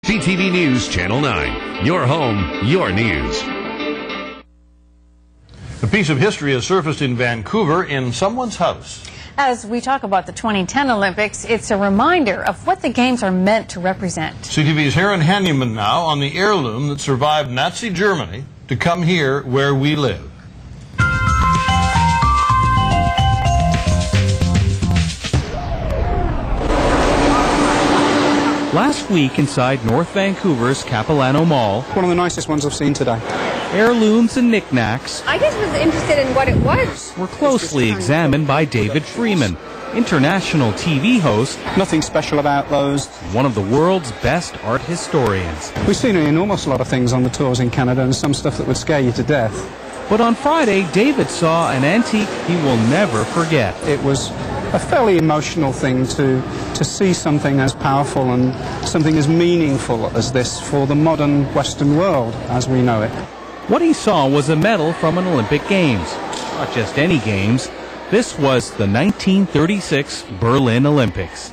CTV News Channel 9. Your home, your news. A piece of history has surfaced in Vancouver in someone's house. As we talk about the 2010 Olympics, it's a reminder of what the Games are meant to represent. CTV's Aaron Hanneman now on the heirloom that survived Nazi Germany to come here where we live. Last week inside North Vancouver's Capilano Mall, one of the nicest ones I've seen today. Heirlooms and knickknacks I just was interested in what it was. were closely examined by David Freeman, international TV host, Nothing special about those. one of the world's best art historians. We've seen an enormous lot of things on the tours in Canada and some stuff that would scare you to death. But on Friday, David saw an antique he will never forget. It was a fairly emotional thing to see something as powerful and something as meaningful as this for the modern Western world as we know it. What he saw was a medal from an Olympic Games. Not just any Games. This was the 1936 Berlin Olympics.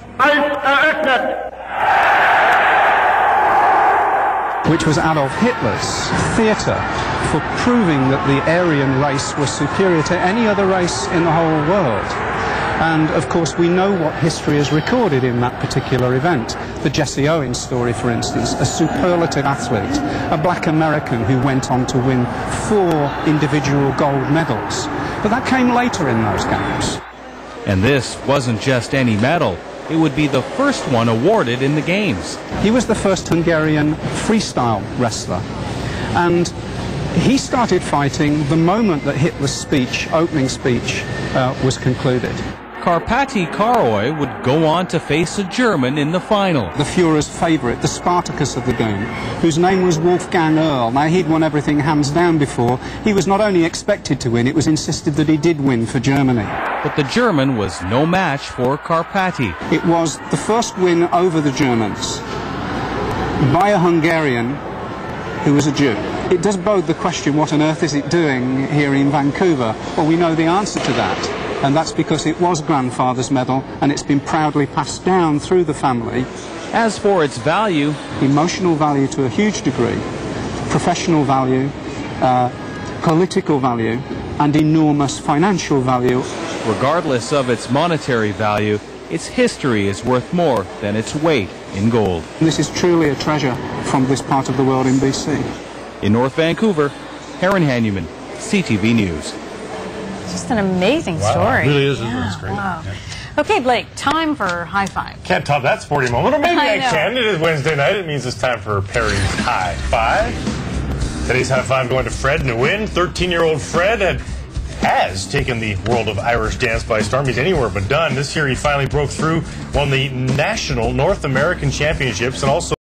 Which was Adolf Hitler's theatre for proving that the Aryan race was superior to any other race in the whole world. And of course we know what history has recorded in that particular event. The Jesse Owens story, for instance, a superlative athlete, a black American who went on to win 4 individual gold medals. But that came later in those games. And this wasn't just any medal. It would be the first one awarded in the Games. He was the first Hungarian freestyle wrestler. And he started fighting the moment that Hitler's speech, opening speech, was concluded. Karpati Karoy would go on to face a German in the final. The Führer's favourite, the Spartacus of the game, whose name was Wolfgang Earl. Now, he'd won everything hands down before. He was not only expected to win, it was insisted that he did win for Germany. But the German was no match for Karpati. It was the first win over the Germans by a Hungarian who was a Jew. It does bode the question, what on earth is it doing here in Vancouver? Well, we know the answer to that, and that's because it was grandfather's medal and it's been proudly passed down through the family. As for its value, emotional value to a huge degree, professional value, political value, and enormous financial value. Regardless of its monetary value, its history is worth more than its weight in gold. This is truly a treasure from this part of the world in BC. In North Vancouver, Aaron Hanneman, CTV News. Just an amazing story. It really is, isn't it? Yeah, It's great. wow. Yeah. Okay, Blake, time for High Five. Can't top that sporty moment, or maybe I I know. can. It is Wednesday night. It means it's time for Perry's High Five. Today's High Five going to Fred Nguyen. 13-year-old Fred has taken the world of Irish dance by storm. He's anywhere but done. This year he finally broke through, won the National North American Championships, and also